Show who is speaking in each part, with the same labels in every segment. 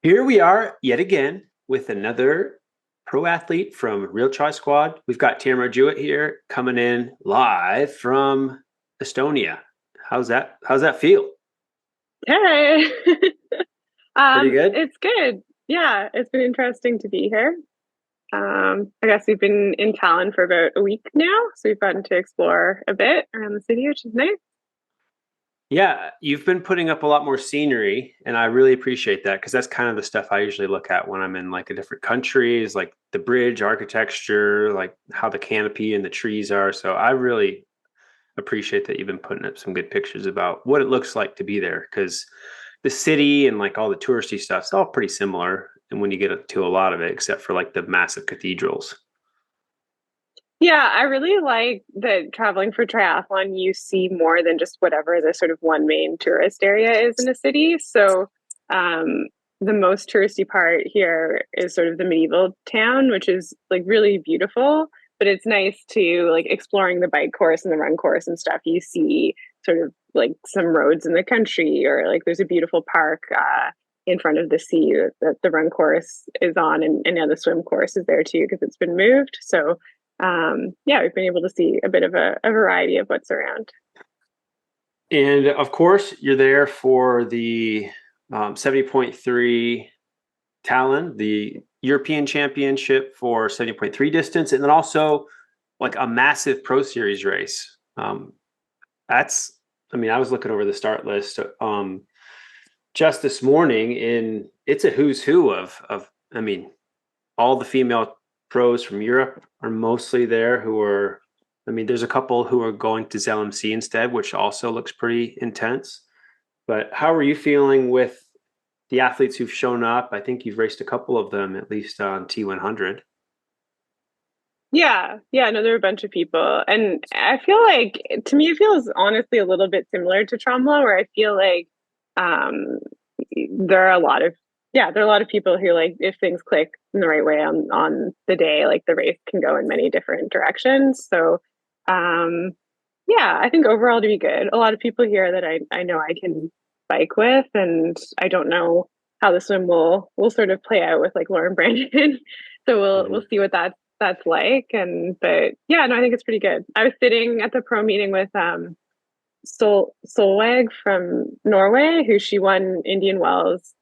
Speaker 1: Here we are yet again with another pro athlete from Real Tri Squad. We've got Tamara Jewett here coming in live from Estonia. How's that feel?
Speaker 2: Hey.
Speaker 1: Pretty good?
Speaker 2: It's good. Yeah, it's been interesting to be here. I guess we've been in Tallinn for about a week now, so we've gotten to explore a bit around the city, which is nice.
Speaker 1: Yeah, you've been putting up a lot more scenery, and I really appreciate that because that's kind of the stuff I usually look at when I'm in like a different country is like the bridge architecture, like how the canopy and the trees are. So I really appreciate that you've been putting up some good pictures about what it looks like to be there because the city and like all the touristy stuff is all pretty similar. And when you get to a lot of it, except for like the massive cathedrals.
Speaker 2: Yeah, I really like that traveling for triathlon, you see more than just whatever the sort of one main tourist area is in a city. So, um, the most touristy part here is sort of the medieval town, which is like really beautiful. But it's nice to like exploring the bike course and the run course and stuff. You see sort of like some roads in the country, or like there's a beautiful park in front of the sea that the run course is on, and now the swim course is there too because it's been moved. So yeah, we've been able to see a bit of a variety of what's around.
Speaker 1: And of course, you're there for the 70.3 Talon, the European Championship for 70.3 distance, and then also like a massive Pro Series race. That's, I mean, I was looking over the start list just this morning, and it's a who's who of I mean, all the female pros from Europe are mostly there who are, I mean, there's a couple who are going to ZLMC instead, which also looks pretty intense. But how are you feeling with the athletes who've shown up? I think you've raced a couple of them, at least on T100.
Speaker 2: Yeah, no, there are a bunch of people, and I feel like to me it feels honestly a little bit similar to Tromla, where I feel like um, there are a lot of there are a lot of people who like if things click in the right way on the day, like the race can go in many different directions. So um, yeah, I think overall to be good. A lot of people here that I know I can bike with, and I don't know how the swim will sort of play out with like Lauren Brandon. So we'll
Speaker 1: Mhm.
Speaker 2: see what that's like. And but yeah, no, I think it's pretty good. I was sitting at the pro meeting with Solveig from Norway, who she won Indian Wells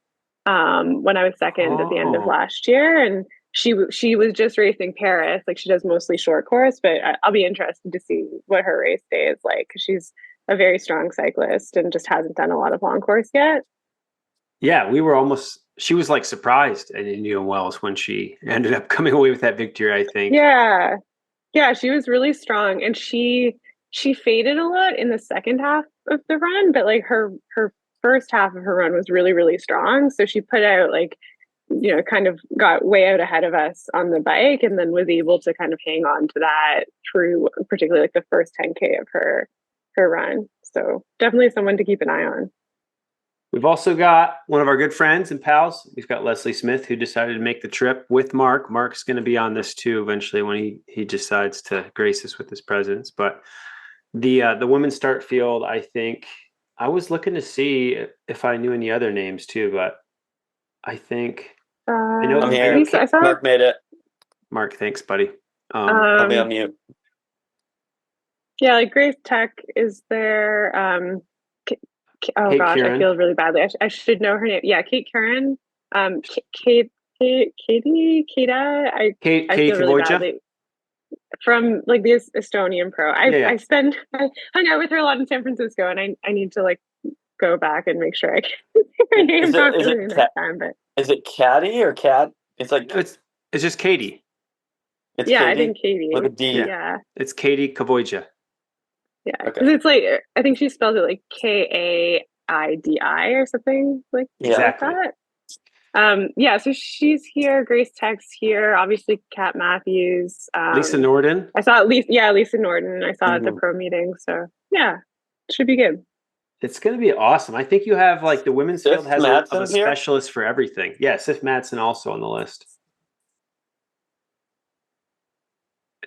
Speaker 2: when I was second at the end of
Speaker 1: Oh,
Speaker 2: last year, and she was just racing Paris. Like she does mostly short course, but I'll be interested to see what her race day is like because she's a very strong cyclist and just hasn't done a lot of long course yet.
Speaker 1: yeah, we were almost, she was like surprised at Indian Wells when she ended up coming away with that victory, I think.
Speaker 2: Yeah, yeah, she was really strong, and she faded a lot in the second half of the run, but like her first half of her run was really strong. So she put out like kind of got way out ahead of us on the bike, and then was able to kind of hang on to that through particularly like the first 10K of her run. So definitely someone to keep an eye on.
Speaker 1: We've also got one of our good friends and pals. We've got Leslie Smith, who decided to make the trip with Mark. Mark's going to be on this too eventually when he decides to grace us with his presence. But the women's start field, I think I was looking to see if I knew any other names too, but I think
Speaker 3: I'm
Speaker 1: I know
Speaker 3: here.
Speaker 2: I saw
Speaker 3: Mark made it.
Speaker 1: Mark. Thanks, buddy.
Speaker 3: I'll be on
Speaker 2: um
Speaker 3: mute.
Speaker 2: yeah, like Grace Tech is there. Oh
Speaker 1: Kate
Speaker 2: gosh, I
Speaker 1: Kieran,
Speaker 2: feel really badly. I should know her name. Yeah, Kate Curran. Katie, Kata. I
Speaker 1: Kate
Speaker 2: feel really
Speaker 1: Kavoja.
Speaker 2: badly from like the Estonian pro.
Speaker 1: Yeah,
Speaker 2: I
Speaker 1: yeah.
Speaker 2: I hung out with her a lot in San Francisco, and I need to like go back and make sure I can say her name
Speaker 3: Is it
Speaker 2: properly the next time. But
Speaker 3: is it Caddy or Cat? It's like
Speaker 1: It's just Katie.
Speaker 3: it's
Speaker 2: yeah, I
Speaker 3: Katie
Speaker 2: think
Speaker 3: with a
Speaker 2: Katie.
Speaker 1: Yeah,
Speaker 3: D.
Speaker 2: Yeah,
Speaker 1: it's Katie Kavoja.
Speaker 2: yeah,
Speaker 3: Okay.
Speaker 2: because it's like I think she spells it like Kaidi or something
Speaker 3: Yeah.
Speaker 2: like
Speaker 1: Exactly.
Speaker 2: that. Yeah, so she's here, Grace Tech's here, obviously Kat Matthews.
Speaker 1: Lisa Norden.
Speaker 2: I saw at least Lisa Norden I saw at the
Speaker 3: hmm
Speaker 2: pro meeting. So yeah, should be good.
Speaker 1: It's going to be awesome. I think you have like the women's field
Speaker 3: Fifth
Speaker 1: has a
Speaker 3: Madsen here.
Speaker 1: specialist for everything. Yeah, Sif Madsen also on the list.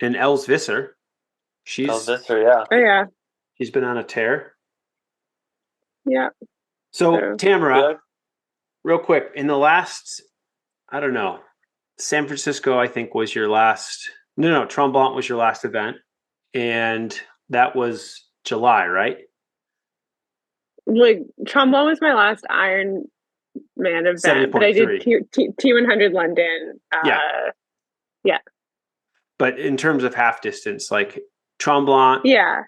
Speaker 1: And Els Visser,
Speaker 3: Oh,
Speaker 1: she's
Speaker 3: this or yeah.
Speaker 2: Oh yeah,
Speaker 1: she's been on a tear.
Speaker 2: yeah.
Speaker 1: So
Speaker 2: So
Speaker 1: Tamara,
Speaker 3: Good.
Speaker 1: real quick, in the last, I don't know, San Francisco, I think was your last. No, Tremblant was your last event, and that was July, right?
Speaker 2: Like trombone was my last Iron Man
Speaker 1: Seventy
Speaker 2: event, but I
Speaker 1: point
Speaker 2: did
Speaker 1: three.
Speaker 2: T 100 London.
Speaker 1: Yeah,
Speaker 2: Yeah,
Speaker 1: but in terms of half distance, like Tremblant
Speaker 2: yeah.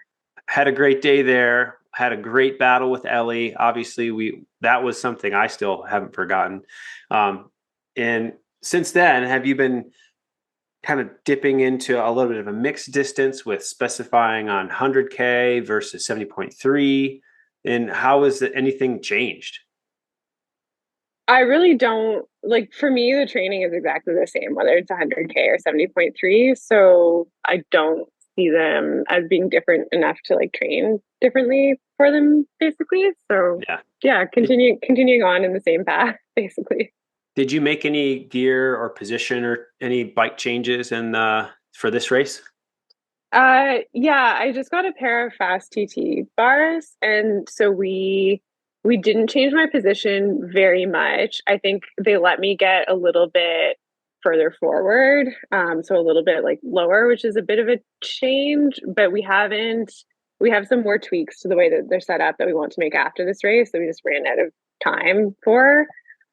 Speaker 1: had a great day there. Had a great battle with Ellie. Obviously, we that was something I still haven't forgotten. And since then, have you been kind of dipping into a little bit of a mixed distance with specifying on 100K versus 70.3? And how has anything changed?
Speaker 2: I really don't like for me the training is exactly the same whether it's 100K or 70.3, so I don't see them as being different enough to like train differently for them basically. So
Speaker 1: Yeah.
Speaker 2: yeah, continuing on in the same path basically.
Speaker 1: Did you make any gear or position or any bike changes in for this race?
Speaker 2: Yeah, I just got a pair of fast TT bars, and so we didn't change my position very much. I think they let me get a little bit further forward, so a little bit like lower, which is a bit of a change, but we haven't. We have some more tweaks to the way that they're set up that we want to make after this race that we just ran out of time for.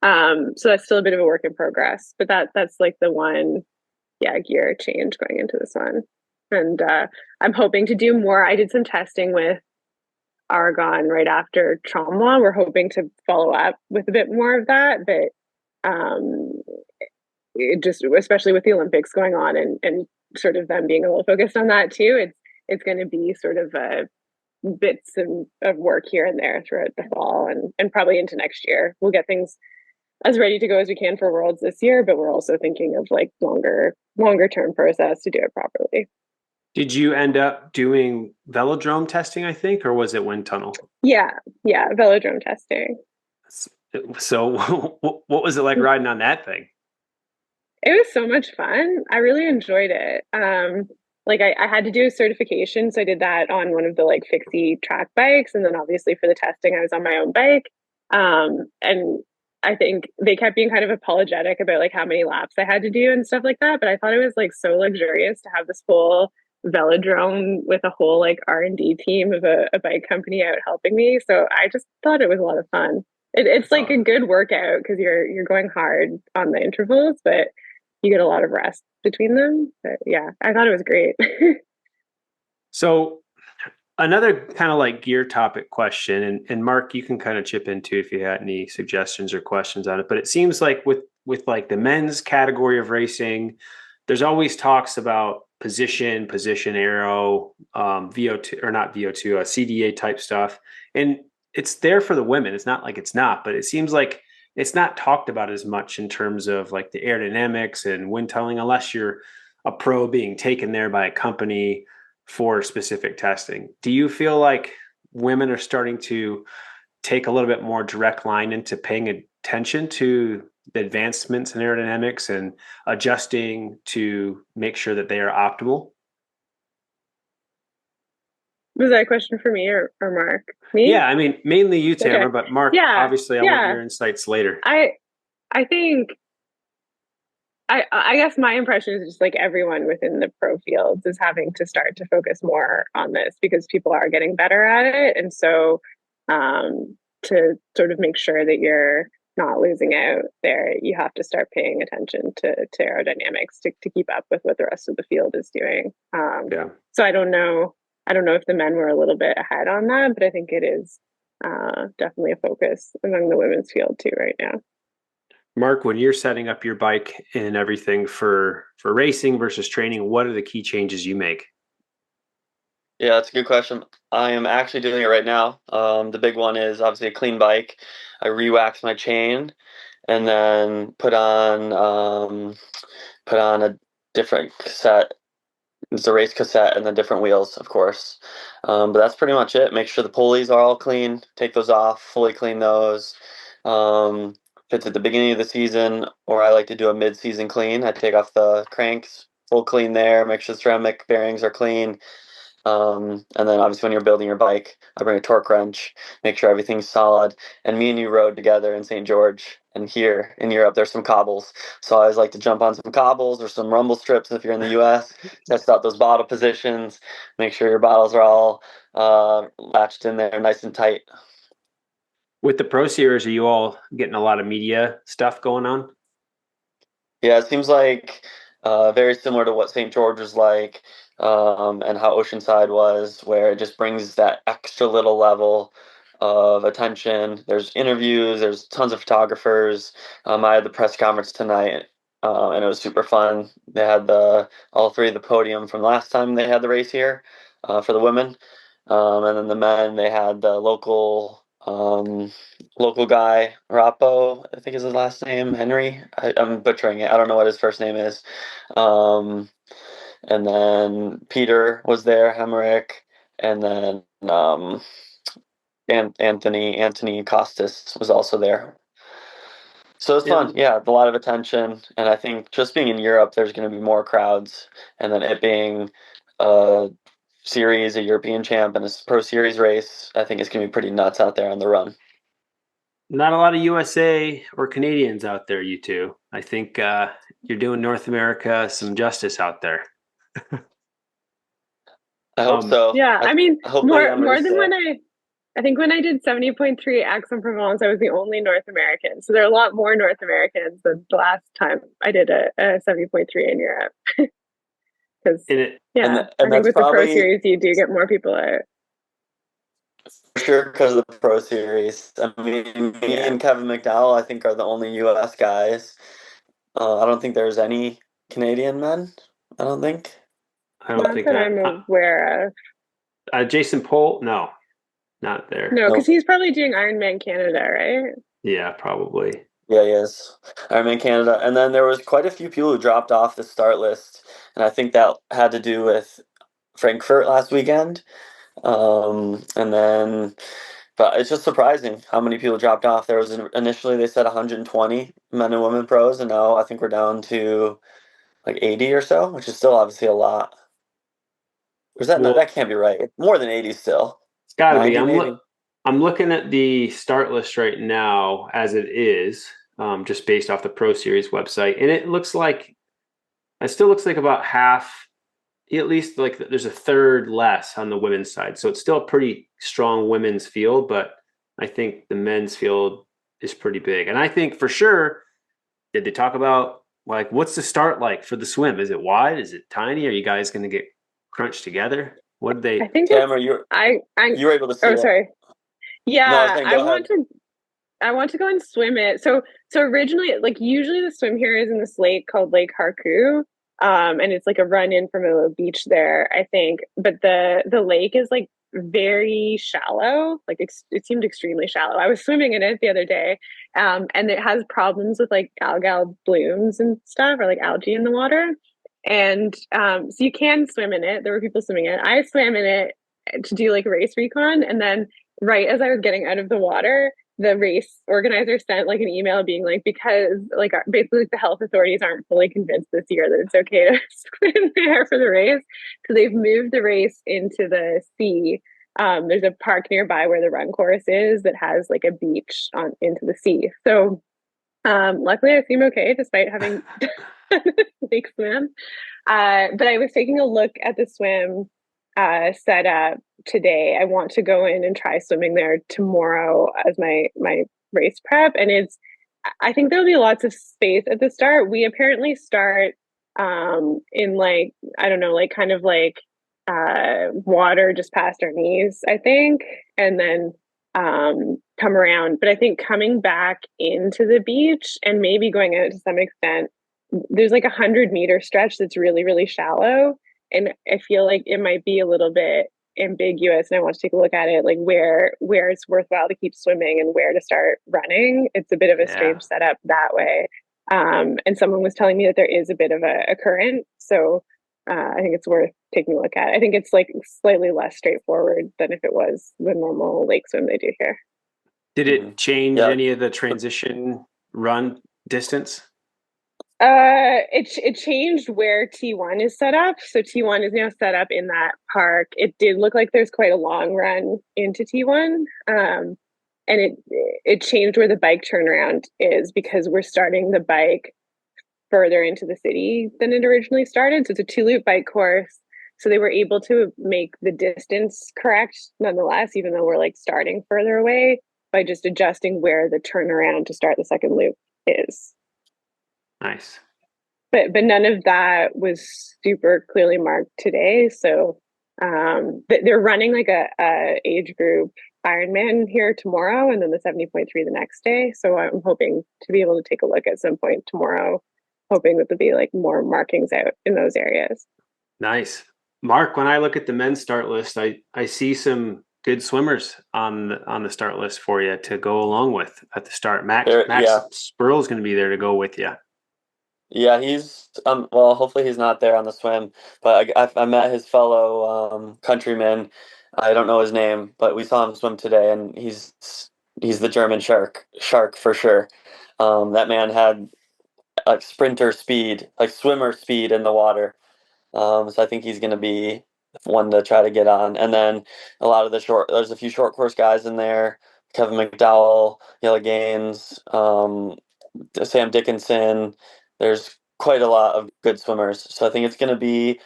Speaker 2: So that's still a bit of a work in progress, but that's like the one, yeah, gear change going into this one. And I'm hoping to do more. I did some testing with Argonne right after trauma. We're hoping to follow up with a bit more of that, but um, it just especially with the Olympics going on and sort of them being a little focused on that too. It's going to be sort of bits of work here and there throughout the fall and probably into next year. We'll get things as ready to go as we can for Worlds this year, but we're also thinking of like longer term process to do it properly.
Speaker 1: Did you end up doing velodrome testing, I think, or was it wind tunnel?
Speaker 2: Yeah, yeah, velodrome testing.
Speaker 1: So, what was it like riding on that thing?
Speaker 2: It was so much fun. I really enjoyed it. Like I had to do a certification, so I did that on one of the like fixie track bikes, and then obviously for the testing, I was on my own bike. And I think they kept being kind of apologetic about like how many laps I had to do and stuff like that. But I thought it was like so luxurious to have this whole velodrome with a whole like R&D team of a bike company out helping me. So I just thought it was a lot of fun. It's like
Speaker 1: Oh.
Speaker 2: a good workout because you're going hard on the intervals, but you get a lot of rest between them. But yeah, I thought it was great.
Speaker 1: So, another kind of like gear topic question, and Mark, you can kind of chip into if you had any suggestions or questions on it. But it seems like with like the men's category of racing, there's always talks about position arrow, VO2 or not VO2, CDA type stuff, and it's there for the women. It's not like it's not, but it seems like it's not talked about as much in terms of like the aerodynamics and wind tunneling, unless you're a pro being taken there by a company for specific testing. Do you feel like women are starting to take a little bit more direct line into paying attention to the advancements in aerodynamics and adjusting to make sure that they are optimal?
Speaker 2: Was that a question for me or Mark? Me?
Speaker 1: Yeah, I mean, mainly you,
Speaker 2: Okay.
Speaker 1: Tamara, but Mark,
Speaker 2: Yeah.
Speaker 1: obviously, I want
Speaker 2: Yeah.
Speaker 1: your insights later.
Speaker 2: I I think I guess my impression is just like everyone within the pro fields is having to start to focus more on this because people are getting better at it. And so to sort of make sure that you're not losing out there, you have to start paying attention to aerodynamics to keep up with what the rest of the field is doing.
Speaker 1: Yeah.
Speaker 2: So I don't know if the men were a little bit ahead on that, but I think it is definitely a focus among the women's field too right now.
Speaker 1: Mark, when you're setting up your bike and everything for racing versus training, what are the key changes you make?
Speaker 3: Yeah, that's a good question. I am actually doing it right now. The big one is obviously a clean bike. I re-wax my chain and then put on a different cassette. It's a race cassette and then different wheels, of course. But that's pretty much it. Make sure the pulleys are all clean. Take those off, fully clean those. If it's at the beginning of the season, or I like to do a mid-season clean, I take off the cranks, full clean there. Make sure the ceramic bearings are clean. And then obviously when you're building your bike, I bring a torque wrench, make sure everything's solid. And me and you rode together in St. George. And here in Europe, there's some cobbles. So I always like to jump on some cobbles or some rumble strips if you're in the US, test out those bottle positions, make sure your bottles are all latched in there nice and tight.
Speaker 1: With the Pro Series, are you all getting a lot of media stuff going on?
Speaker 3: Yeah, it seems like very similar to what St. George was like, and how Oceanside was, where it just brings that extra little level of attention. There's interviews, there's tons of photographers. I had the press conference tonight, and it was super fun. They had the all three of the podium from last time they had the race here for the women, and then the men they had the local guy, Rappo, I think is his last name, Henry. I'm butchering it. I don't know what his first name is. Um, and then Peter was there, Hemerick, and then Anthony Costas was also there. So it's fun.
Speaker 1: And
Speaker 3: Yeah, a lot of attention, and I think just being in Europe, there's going to be more crowds, and then it being a series, a European champ, and a Pro Series race, I think it's going to be pretty nuts out there on the run.
Speaker 1: not a lot of USA or Canadians out there, you two. I think you're doing North America some justice out there.
Speaker 3: I hope so.
Speaker 2: Yeah, I mean,
Speaker 3: I hope they
Speaker 2: more
Speaker 3: race
Speaker 2: than when
Speaker 3: there.
Speaker 2: I think when I did 70.3 Aix-en-Provence, I was the only North American. So there are a lot more North Americans than the last time I did a 70.3 in Europe. Because,
Speaker 1: And it,
Speaker 2: yeah, I
Speaker 3: And
Speaker 2: think
Speaker 3: that's
Speaker 2: with the Pro
Speaker 3: probably
Speaker 2: Series, you do get more people out.
Speaker 3: for sure because of the Pro Series. I mean, me
Speaker 2: Yeah.
Speaker 3: and Kevin McDowell, I think, are the only U.S. guys. I don't think there's any Canadian men. I don't think.
Speaker 1: I don't
Speaker 2: Not
Speaker 1: think
Speaker 2: that I'm
Speaker 1: I,
Speaker 2: aware of.
Speaker 1: Jason Polt, no, not there.
Speaker 2: No, because
Speaker 3: Nope.
Speaker 2: he's probably doing Ironman Canada, right?
Speaker 1: Yeah, probably.
Speaker 3: Yeah, he is. Ironman Canada. And then there was quite a few people who dropped off the start list, and I think that had to do with Frankfurt last weekend. And then, but it's just surprising how many people dropped off. There was initially they said 120 men and women pros, and now I think we're down to like 80 or so, which is still obviously a lot. Or is that not?
Speaker 1: Well,
Speaker 3: That can't be right. More than 80 still.
Speaker 1: it's got to be.
Speaker 3: 90 maybe.
Speaker 1: I'm looking at the start list right now as it is, just based off the Pro Series website, and it still looks like about half, at least like there's a third less on the women's side. So it's still a pretty strong women's field, but I think the men's field is pretty big. And I think for sure, did they talk about like what's the start like for the swim? Is it wide? Is it tiny? Are you guys going to get crunched together? What did
Speaker 2: I
Speaker 1: they?
Speaker 2: think it's
Speaker 3: Tamara,
Speaker 2: I
Speaker 3: you were able to see
Speaker 2: oh
Speaker 3: it.
Speaker 2: sorry.
Speaker 3: No, I was
Speaker 2: Yeah,
Speaker 3: saying go ahead.
Speaker 2: I want to go and swim it. So originally, like usually the swim here is in this lake called Lake Harku. And it's like a run in from a beach there, I think. But the lake is like very shallow. Like it seemed extremely shallow. I was swimming in it the other day, and it has problems with like algal blooms and stuff, or like algae in the water. And so you can swim in it. There were people swimming in it. I swam in it to do like race recon, and then right as I was getting out of the water, the race organizer sent like an email being like, because like basically like, the health authorities aren't fully convinced this year that it's okay to swim there for the race, so they've moved the race into the sea. There's a park nearby where the run course is that has like a beach on into the sea. So luckily I seem okay despite having lake swim. But I was taking a look at the swim set up today. I want to go in and try swimming there tomorrow as my race prep, and it's. I think there'll be lots of space at the start. We apparently start in like I don't know, like kind of like water just past our knees, I think, and then come around. But I think coming back into the beach and maybe going out to some extent, there's like 100 meter stretch that's really, really shallow. And I feel like it might be a little bit ambiguous. And I want to take a look at it, like where it's worthwhile to keep swimming and where to start running. It's a bit of a
Speaker 1: Yeah.
Speaker 2: strange setup that way. And someone was telling me that there is a bit of a current. So I think it's worth taking a look at. I think it's like slightly less straightforward than if it was the normal lake swim they do here.
Speaker 1: Did
Speaker 3: Mhm.
Speaker 1: it change
Speaker 3: Yeah,
Speaker 1: any of the transition run distance?
Speaker 2: It changed where T1 is set up. So T1 is now set up in that park. It did look like there's quite a long run into T1. And it changed where the bike turnaround is because we're starting the bike further into the city than it originally started. So it's a two-loop bike course. So they were able to make the distance correct nonetheless, even though we're like starting further away by just adjusting where the turnaround to start the second loop is.
Speaker 1: Nice.
Speaker 2: But none of that was super clearly marked today. So they're running like a age group Ironman here tomorrow, and then the 70.3 the next day. So I'm hoping to be able to take a look at some point tomorrow, hoping that there'll be like more markings out in those areas.
Speaker 1: Nice. Mark, when I look at the men's start list, I see some good swimmers on the start list for you to go along with at the start. Max
Speaker 3: Yeah,
Speaker 1: Spurl is going to be there to go with you.
Speaker 3: yeah, he's well, hopefully he's not there on the swim, but I met his fellow countryman. I don't know his name, but we saw him swim today, and he's the German shark for sure. That man had like sprinter speed, like swimmer speed in the water. So I think he's going to be one to try to get on. And then a lot of there's a few short course guys in there. Kevin McDowell, Yella Gaines, Sam Dickinson. There's quite a lot of good swimmers. So I think it's going to be,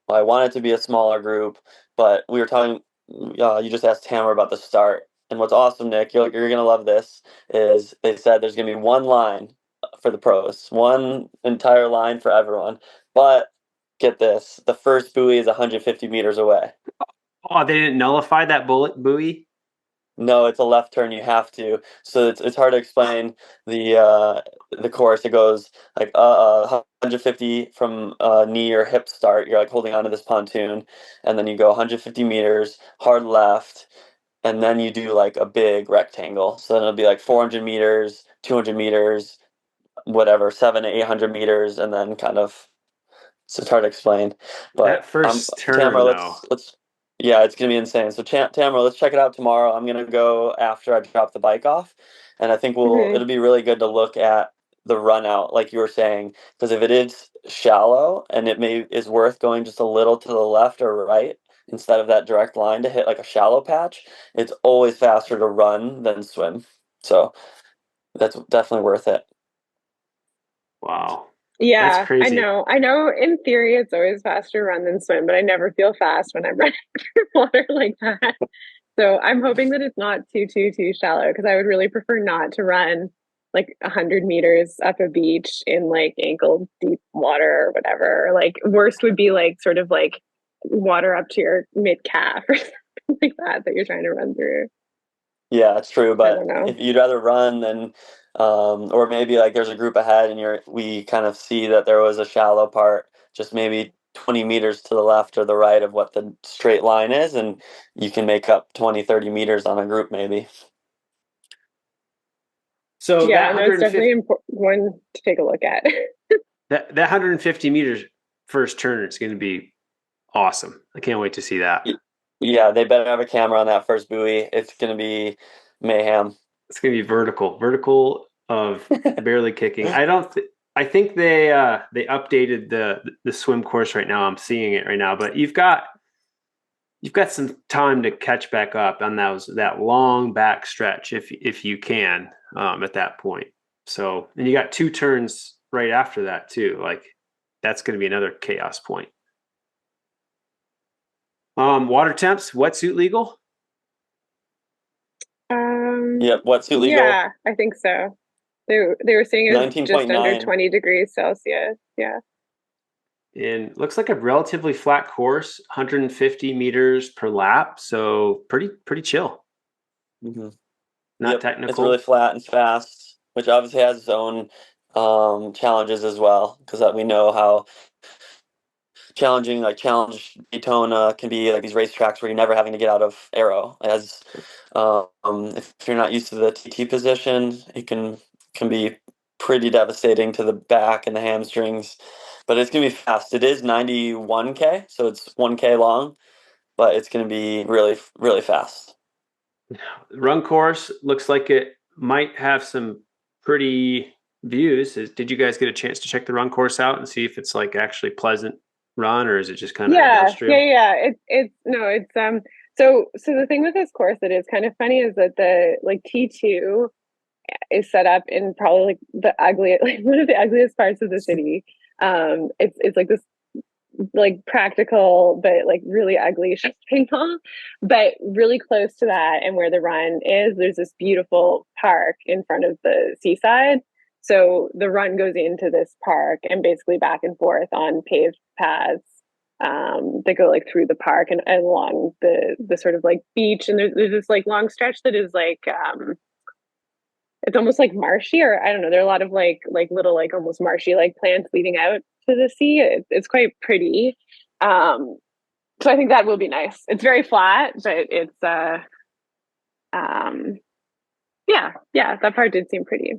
Speaker 3: well, I want it to be a smaller group, but we were talking, you just asked Tamara about the start. And what's awesome, Nick, you're going to love this, is they said there's going to be one line for the pros, one entire line for everyone. But get this, the first buoy is 150 meters away.
Speaker 1: Oh, they didn't nullify that bullet buoy?
Speaker 3: No, it's a left turn. You have to. So it's hard to explain the course. It goes like 150 from knee or hip start. You're like holding onto this pontoon, and then you go 150 meters hard left, and then you do like a big rectangle. So then it'll be like 400 meters, 200 meters, whatever, 700 to 800 meters, and then kind of so it's hard to explain,
Speaker 1: That
Speaker 3: but
Speaker 1: first
Speaker 3: Tamara,
Speaker 1: turn, though.
Speaker 3: yeah, it's gonna be insane. So Tamara, let's check it out tomorrow. I'm gonna go after I drop the bike off, and I think
Speaker 2: Mm-hmm.
Speaker 3: it'll be really good to look at the run out, like you were saying, because if it is shallow and it may is worth going just a little to the left or right instead of that direct line to hit like a shallow patch, it's always faster to run than swim. So that's definitely worth it.
Speaker 1: Wow. That's
Speaker 2: Yeah, I
Speaker 1: crazy.
Speaker 2: know. I know in theory it's always faster run than swim, but I never feel fast when I'm running through water like that. So I'm hoping that it's not too shallow because I would really prefer not to run like 100 meters up a beach in like ankle deep water or whatever. Like worst would be like sort of like water up to your mid calf or something like that you're trying to run through.
Speaker 3: Yeah, it's true.
Speaker 2: I
Speaker 3: But
Speaker 2: don't know.
Speaker 3: if you'd rather run than, or maybe like there's a group ahead and we kind of see that there was a shallow part, just maybe 20 meters to the left or the right of what the straight line is, and you can make up 20, 30 meters on a group maybe.
Speaker 1: So
Speaker 2: Yeah, no, it's definitely important one to take a look at.
Speaker 1: that 150 meters first turn is going to be awesome. I can't wait to see that.
Speaker 3: Yeah, they better have a camera on that first buoy. It's gonna be mayhem.
Speaker 1: It's going to be vertical of barely kicking. I think they updated the swim course right now. I'm seeing it right now, but you've got some time to catch back up on that long back stretch if you can at that point. So, and you got two turns right after that too. Like that's going to be another chaos point. Water temps, wetsuit legal?
Speaker 3: Yep, wetsuit legal,
Speaker 2: Yeah, I think so. They were saying it was just under
Speaker 3: 19.9.
Speaker 2: 20 degrees Celsius. Yeah.
Speaker 1: And looks like a relatively flat course, 150 meters per lap. So pretty chill.
Speaker 3: Hmm.
Speaker 1: Not
Speaker 3: Yep, it's really
Speaker 1: technical.
Speaker 3: flat and fast, which obviously has its own challenges as well, because we know how challenging like challenge Daytona can be, like these racetracks where you're never having to get out of aero. As if you're not used to the TT position, it can be pretty devastating to the back and the hamstrings. But it's gonna be fast. It is 91K, so it's 1K long, but it's gonna be really fast.
Speaker 1: Run course looks like it might have some pretty views. Did you guys get a chance to check the run course out and see if it's like actually pleasant run, or is it just kind of industrial?
Speaker 2: Yeah. It's no, it's so the thing with this course that is kind of funny is that the like T2 is set up in probably like the ugliest, like one of the ugliest parts of the city. It's like this like practical but like really ugly shopping mall. But really close to that and where the run is, there's this beautiful park in front of the seaside. So the run goes into this park and basically back and forth on paved paths that go like through the park and along the sort of like beach. And there's this like long stretch that is like it's almost like marshy, or I don't know. There are a lot of like little like almost marshy like plants leading out to the sea. It's quite pretty. Um, so I think that will be nice. It's very flat, but it's um, yeah, that part did seem pretty.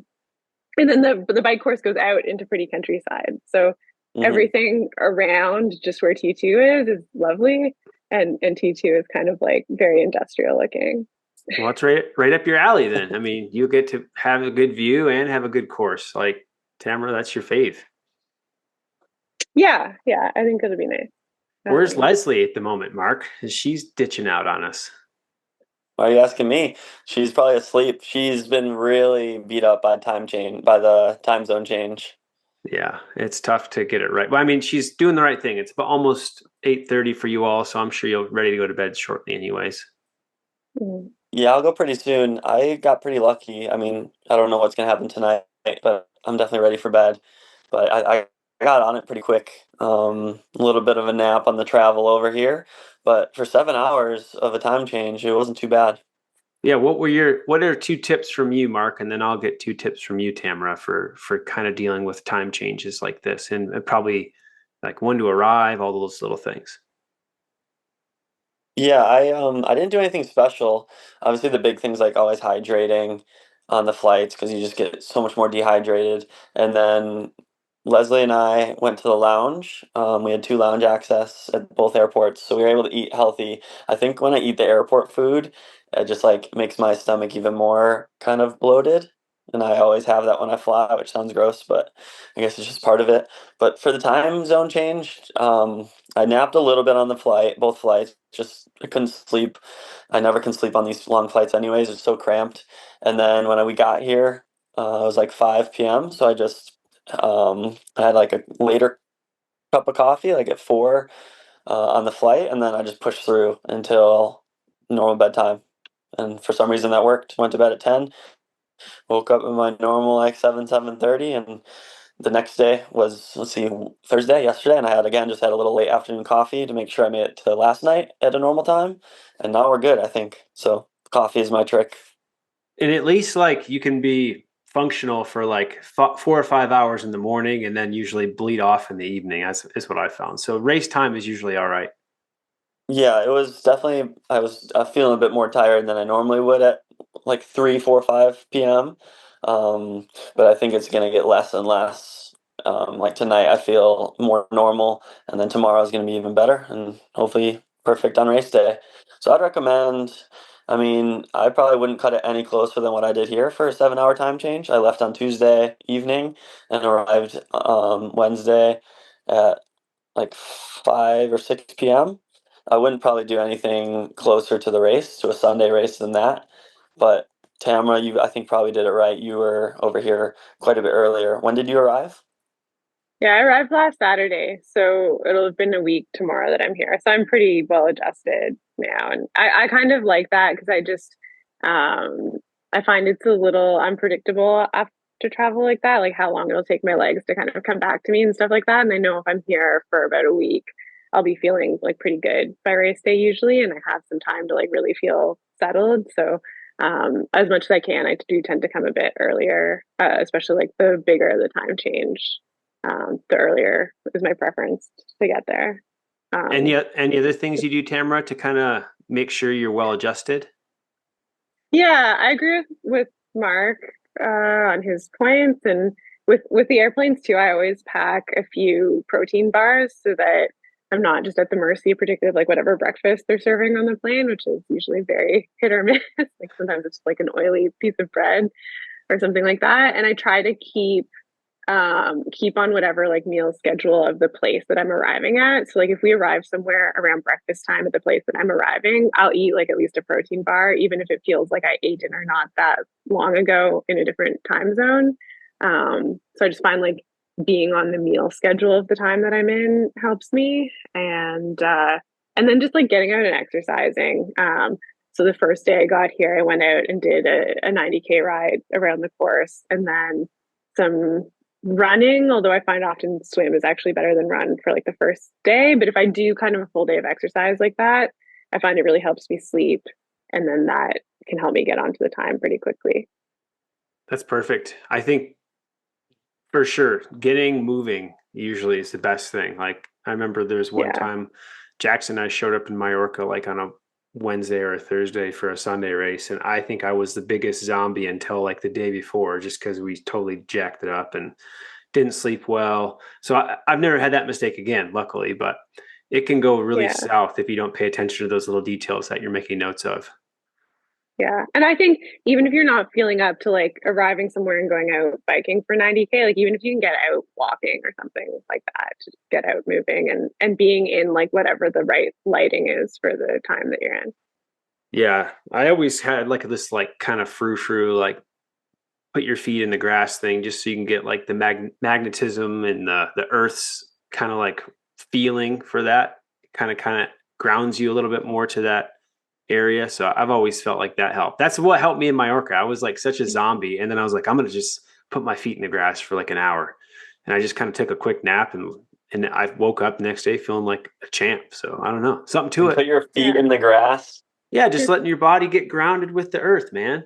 Speaker 2: And then the bike course goes out into pretty countryside. So
Speaker 3: Hmm.
Speaker 2: everything around just where T2 is lovely, and T2 is kind of like very industrial looking.
Speaker 1: Well, it's right up your alley then. I mean, you get to have a good view and have a good course. Like Tamara, that's your fave.
Speaker 2: Yeah, I think it'll be nice.
Speaker 1: Where's
Speaker 2: Um,
Speaker 1: Leslie at the moment, Mark? She's ditching out on us.
Speaker 3: Why are you asking me? She's probably asleep. She's been really beat up by the time zone change.
Speaker 1: Yeah, it's tough to get it right. Well, I mean, she's doing the right thing. It's about almost 8:30 for you all, so I'm sure you're ready to go to bed shortly anyways.
Speaker 2: mm.
Speaker 3: Yeah, I'll go pretty soon. I got pretty lucky. I mean, I don't know what's gonna happen tonight, but I'm definitely ready for bed. But I got on it pretty quick. A little bit of a nap on the travel over here, but for 7 hours of a time change, it wasn't too bad.
Speaker 1: Yeah, what are two tips from you, Mark, and then I'll get two tips from you, Tamara, for kind of dealing with time changes like this, and probably like when to arrive, all those little things.
Speaker 3: Yeah, I didn't do anything special. Obviously, the big things like always hydrating on the flights because you just get so much more dehydrated. And then Leslie and I went to the lounge. We had two lounge access at both airports, so we were able to eat healthy. I think when I eat the airport food, it just like makes my stomach even more kind of bloated. And I always have that when I fly, which sounds gross, but I guess it's just part of it. But for the time zone change, I napped a little bit on the flight, both flights. Just I couldn't sleep. I never can sleep on these long flights, anyways. It's so cramped. And then when we got here, it was like 5 p.m. So I had like a later cup of coffee, like at 4 on the flight, and then I just pushed through until normal bedtime. And for some reason that worked. Went to bed at 10, woke up at my normal like 7:30, and the next day was, let's see, Thursday, yesterday, and I had again just had a little late afternoon coffee to make sure I made it to last night at a normal time, and now we're good, I think. So coffee is my trick.
Speaker 1: And at least like you can be functional for like 4 or 5 hours in the morning, and then usually bleed off in the evening. That's is what I found. So race time is usually all right.
Speaker 3: Yeah, it was definitely. I was feeling a bit more tired than I normally would at like 3, 4, 5 p.m. But I think it's gonna get less and less. Like tonight, I feel more normal, and then tomorrow is gonna be even better, and hopefully perfect on race day. So I'd recommend. I mean, I probably wouldn't cut it any closer than what I did here for a 7 hour time change. I left on Tuesday evening and arrived Wednesday at like 5 or 6 p.m. I wouldn't probably do anything closer to the race, to a Sunday race than that. But Tamara, you I think probably did it right. You were over here quite a bit earlier. When did you arrive?
Speaker 2: Yeah, I arrived last Saturday, so it'll have been a week tomorrow that I'm here. So I'm pretty well adjusted now, and I kind of like that because um, I find it's a little unpredictable after travel like that, like how long it'll take my legs to kind of come back to me and stuff like that. And I know if I'm here for about a week, I'll be feeling like pretty good by race day usually, and I have some time to like really feel settled. So as much as I can, I do tend to come a bit earlier, especially like the bigger the time change, the earlier is my preference to get there. Um,
Speaker 1: Any other things you do, Tamara, to kind of make sure you're well adjusted?
Speaker 2: yeah, I agree with Marc on his points, and with the airplanes too. I always pack a few protein bars so that I'm not just at the mercy, particularly of like whatever breakfast they're serving on the plane, which is usually very hit or miss. Like sometimes it's like an oily piece of bread. or something like that. And I try to keep on whatever like meal schedule of the place that I'm arriving at. So like if we arrive somewhere around breakfast time at the place that I'm arriving, I'll eat like at least a protein bar, even if it feels like I ate dinner not that long ago in a different time zone. So I just find like being on the meal schedule of the time that I'm in helps me. And then just like getting out and exercising. So the first day I got here, I went out and did a 90K ride around the course, and then some running, although I find often swim is actually better than run for like the first day. But if I do kind of a full day of exercise like that, I find it really helps me sleep. And then that can help me get onto the time pretty quickly.
Speaker 1: That's perfect. I think for sure getting moving usually is the best thing. Like I remember there's one
Speaker 2: Yeah.
Speaker 1: time Jackson and I showed up in Mallorca like on a Wednesday or a Thursday for a Sunday race, and I think I was the biggest zombie until like the day before, just because we totally jacked it up and didn't sleep well. So I've never had that mistake again, luckily, but it can go really
Speaker 2: Yeah.
Speaker 1: south if you don't pay attention to those little details that you're making notes of.
Speaker 2: Yeah. And I think even if you're not feeling up to like arriving somewhere and going out biking for 90K, like even if you can get out walking or something like that, to get out moving and being in like whatever the right lighting is for the time that you're in.
Speaker 1: Yeah, I always had like this like kind of frou-frou like put your feet in the grass thing just so you can get like the magnetism and the earth's kind of like feeling for that kind of grounds you a little bit more to that area. So I've always felt like that helped. That's what helped me in Mallorca. I was like such a zombie, and then I was like, I'm gonna just put my feet in the grass for like an hour, and I just kind of took a quick nap, and I woke up the next day feeling like a champ. So I don't know, something to
Speaker 3: You
Speaker 1: it.
Speaker 3: put your feet
Speaker 2: Yeah.
Speaker 3: in the grass.
Speaker 1: Yeah, just letting your body get grounded with the earth, man.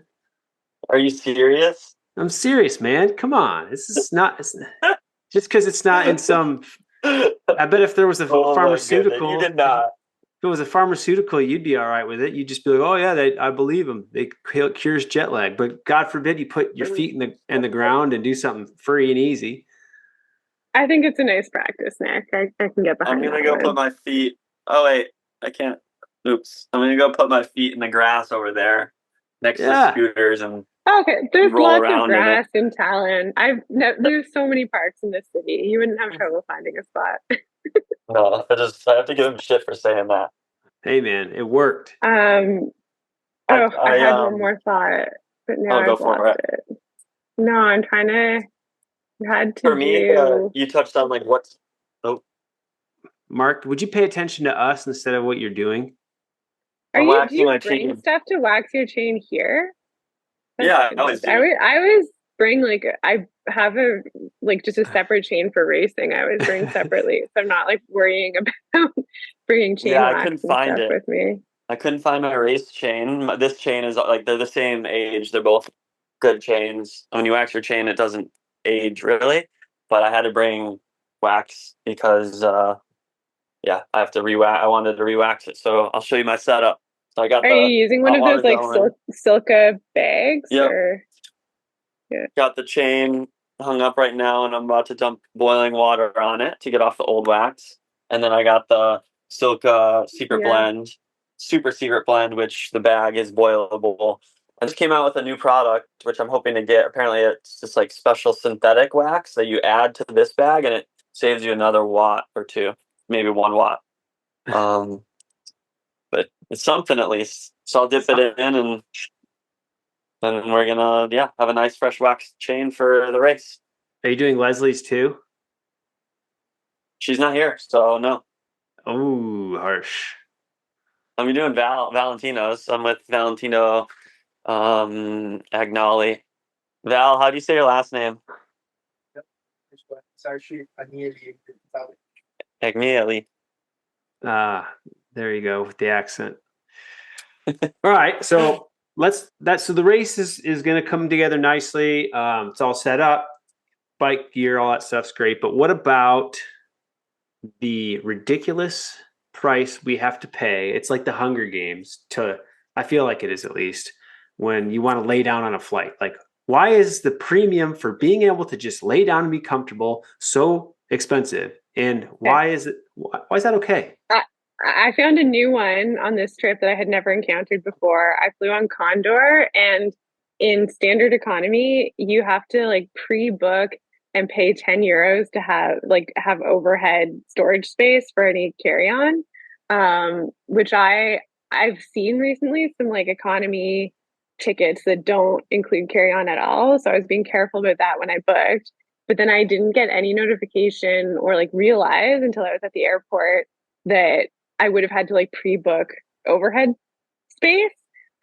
Speaker 3: Are you serious?
Speaker 1: I'm serious, man. Come on. This is not just because it's not in some. I bet if there was a
Speaker 3: Oh my goodness, you
Speaker 1: pharmaceutical,
Speaker 3: did
Speaker 1: if
Speaker 3: not.
Speaker 1: it was a pharmaceutical, you'd be all right with it. You'd just be like, "Oh yeah, I believe them. They cures jet lag." But God forbid you put your feet in the ground and do something free and easy.
Speaker 2: I think it's a nice practice, Nick. I can get
Speaker 3: I'm
Speaker 2: behind
Speaker 3: gonna
Speaker 2: that
Speaker 3: go put
Speaker 2: one.
Speaker 3: my feet. Oh wait, I can't. Oops. I'm gonna go put my feet in the grass over there next to the
Speaker 1: Yeah,
Speaker 3: scooters and
Speaker 2: Okay, there's
Speaker 3: roll
Speaker 2: lots of
Speaker 3: around in it.
Speaker 2: grass in Talon. There's so many parks in this city. You wouldn't have trouble finding a spot.
Speaker 3: No, I have to give him shit for saying that.
Speaker 1: hey man, it worked.
Speaker 2: Um,
Speaker 3: I
Speaker 2: oh, I
Speaker 3: I
Speaker 2: had one more thought, but now
Speaker 3: I'll go
Speaker 2: I've
Speaker 3: for
Speaker 2: lost
Speaker 3: it.
Speaker 2: it. No, I'm trying to. I had to
Speaker 3: For me,
Speaker 2: do.
Speaker 3: you touched on like what's. Oh,
Speaker 1: Mark, would you pay attention to us instead of what you're doing?
Speaker 2: Are
Speaker 3: I'm
Speaker 2: you? Do
Speaker 3: waxing
Speaker 2: you
Speaker 3: my
Speaker 2: bring
Speaker 3: chain.
Speaker 2: stuff to wax your chain here? That's
Speaker 3: Yeah, I always
Speaker 2: interesting.
Speaker 3: do.
Speaker 2: I always bring like I have a like just a separate chain for racing. I always bring separately, so I'm not like worrying about bringing
Speaker 3: Yeah,
Speaker 2: chain
Speaker 3: I
Speaker 2: wax
Speaker 3: couldn't
Speaker 2: and
Speaker 3: find
Speaker 2: stuff
Speaker 3: it.
Speaker 2: with me.
Speaker 3: I couldn't find my race chain. This chain is like they're the same age. They're both good chains. When you wax your chain, it doesn't age really. But I had to bring wax because yeah, I have to rewax. I wanted to rewax it, so I'll show you my setup. So I got
Speaker 2: Are you
Speaker 3: the
Speaker 2: using one
Speaker 3: hot
Speaker 2: of those
Speaker 3: water
Speaker 2: like
Speaker 3: going.
Speaker 2: silka bags
Speaker 3: Yep,
Speaker 2: or yeah?
Speaker 3: got the chain hung up right now, and I'm about to dump boiling water on it to get off the old wax. And then I got the Silka Secret
Speaker 2: Yeah.
Speaker 3: Blend, Super Secret Blend, which the bag is boilable. I just came out with a new product, which I'm hoping to get. Apparently, it's just like special synthetic wax that you add to this bag, and it saves you another watt or two, maybe 1 watt. Um, but it's something at least. So I'll dip it
Speaker 1: So-
Speaker 3: in, and we're gonna have a nice fresh wax chain for the race.
Speaker 1: Are you doing Leslie's too?
Speaker 3: She's not here, so no.
Speaker 1: Oh, harsh.
Speaker 3: I'm doing Valentino's. I'm with Valentino Agnoli. Val, how do you say your last name? Agnelli.
Speaker 1: Ah, there you go with the accent. All right, so so the race is going to come together nicely. It's all set up, bike gear, all that stuff's great. But what about the ridiculous price we have to pay? It's like the Hunger Games to, I feel like it is at least, when you want to lay down on a flight. Like, why is the premium for being able to just lay down and be comfortable so expensive? And
Speaker 2: Okay.
Speaker 1: why is that okay?
Speaker 2: I found a new one on this trip that I had never encountered before. I flew on Condor, and in standard economy, you have to like pre-book and pay 10 euros to have overhead storage space for any carry-on. Which I've seen recently some like economy tickets that don't include carry-on at all. So I was being careful about that when I booked. But then I didn't get any notification or like realize until I was at the airport that I would have had to like pre-book overhead space.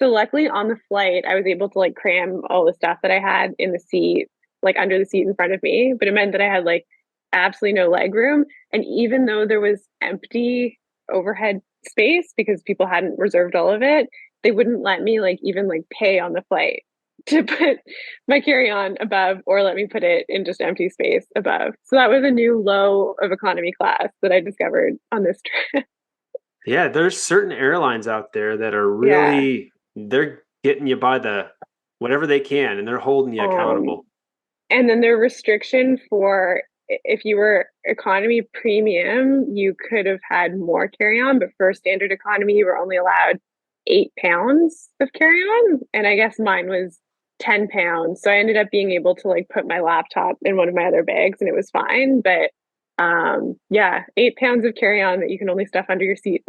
Speaker 2: So luckily on the flight, I was able to like cram all the stuff that I had in the seat, like under the seat in front of me. But it meant that I had like absolutely no leg room. And even though there was empty overhead space because people hadn't reserved all of it, they wouldn't let me like even like pay on the flight to put my carry-on above or let me put it in just empty space above. So that was a new low of economy class that I discovered on this trip.
Speaker 1: Yeah, there's certain airlines out there that are
Speaker 2: Yeah.
Speaker 1: really they're getting you by the whatever they can and they're holding you
Speaker 2: Um,
Speaker 1: accountable.
Speaker 2: And then the restriction for if you were economy premium, you could have had more carry on, but for standard economy, you were only allowed 8 pounds of carry on. And I guess mine was 10 pounds. So I ended up being able to like put my laptop in one of my other bags and it was fine. But yeah, 8 pounds of carry on that you can only stuff under your seat,